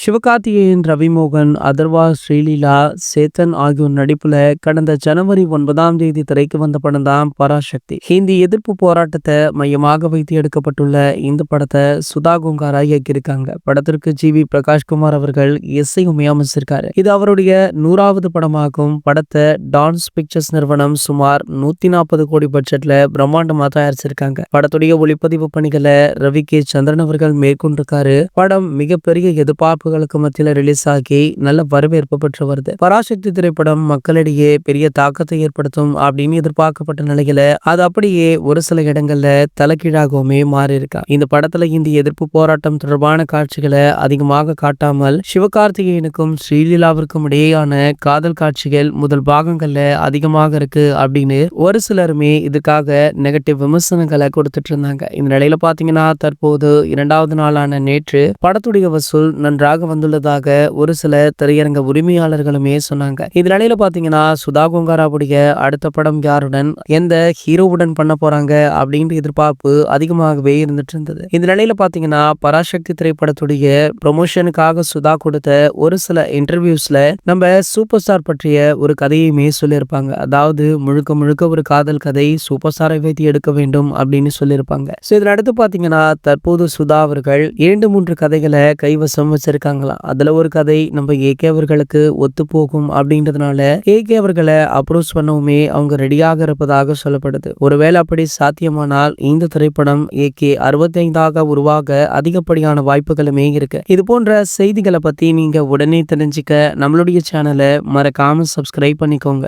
சிவகார்த்திகேயன், ரவிமோகன், அதர்வா, ஸ்ரீலீலா, சேத்தன் ஆகியோர் நடிப்புல கடந்த ஜனவரி 9ஆம் தேதி திரைக்கு வந்த படம் தான் பராசக்தி. ஹிந்தி எதிர்ப்பு போராட்டத்தை மையமாக வைத்து எடுக்கப்பட்டுள்ள இந்த படத்தை சுதா கோங்காரா இயக்கியிருக்காங்க. படத்திற்கு ஜி.வி. பிரகாஷ்குமார் அவர்கள் இசையும் அமைச்சிருக்காரு. இது அவருடைய 100வது படமாகும். படத்தை டான்ஸ் பிக்சர்ஸ் நிறுவனம் சுமார் 140 கோடி பட்ஜெட்ல பிரம்மாண்டமா தயாரிச்சிருக்காங்க. படத்துடைய ஒளிப்பதிவு பணிகளை ரவி கே சந்திரன் அவர்கள் மேற்கொண்டிருக்காரு. படம் மிகப்பெரிய எதிர்பார்ப்புகளுக்கு மத்தியில ரிலீஸ் ஆகி நல்ல வரவேற்பு பெற்று வருது. பராசக்தி திரைப்படம் மக்களிடையே பெரிய தாக்கத்தை ஏற்படுத்தும் அப்படின்னு எதிர்பார்க்கப்பட்ட நிலையில அது அப்படியே ஒரு சில இடங்கள்ல தலைகீழாகவுமே மாறி இருக்கா. இந்த படத்துல இந்த எதிர்ப்பு போராட்டம் தொடர்பான காட்சிகளை அதிகமாக காட்டாமல் சிவகார்த்திகேயனுக்கும் ஸ்ரீலீலாவிற்கும் இடையேயான காதல் காட்சிகள் முதல் பாகங்கள்ல அதிகமாக இருக்கு அப்படின்னு ஒரு சிலருமே இதுக்காக நெகட்டிவ் விமர்சனங்களை கொடுத்துட்டு இருந்தாங்க. இந்த நிலையில பாத்தீங்கன்னா தற்போது 2வது நாளான நேற்று படத்துடைய வசூல் நன்றாக வந்துள்ளதாக ஒரு சில திரையரங்க உரிமையாளர்களுமே சொன்னாங்க. இந்த நிலையில பாத்தீங்கன்னா சுதா கோங்காராவுடைய அடுத்த படம் யாருடன் எந்த ஹீரோவுடன் பண்ண போறாங்க அப்படின்ற எதிர்பார்ப்பு அதிகமாகவே இருந்துட்டு இருந்தது. இந்த நிலையில பாத்தீங்கன்னா பராசக்தி திரைப்படத்துடைய ப்ரொமோஷனுக்காக சுதா கொடுத்த ஒரு சில இன்டர்வியூஸ்ல நம்ம சூப்பர் ஸ்டார் பற்றிய ஒரு கதையுமே சொல்லியிருப்பாங்க. அதாவது முழுக்க முழுக்க ஒரு காதல் கதை, சூப்பர் ஸ்டாரை வைத்து எடுக்க வேண்டும் அப்படின்னு சொல்லியிருப்பாங்க. இதுல அடுத்து பாத்தீங்கன்னா தற்போது சுதா அவர்கள் 2-3 கதைகளை கைவசம் வச்சிருக்காங்களாம். அதுல ஒரு கதை நம்ம ஏகே அவர்களுக்கு ஒத்து போகும் அப்படின்றதுனால ஏகே அவர்களை அப்ரோச் பண்ணவுமே அவங்க ரெடியாக இருப்பதாக சொல்லப்படுது. ஒருவேளை அப்படி சாத்தியமானால் இந்த திரைப்படம் ஏகே 65ஆக உருவாக அதிகப்படியான வாய்ப்புகளுமே இருக்கு. இது போன்ற செய்திகளை பத்தி நீங்க உடனே தெரிஞ்சுக்க நம்மளுடைய சேனலை மறக்காம சப்ஸ்கிரைப் பண்ணிக்கோங்க.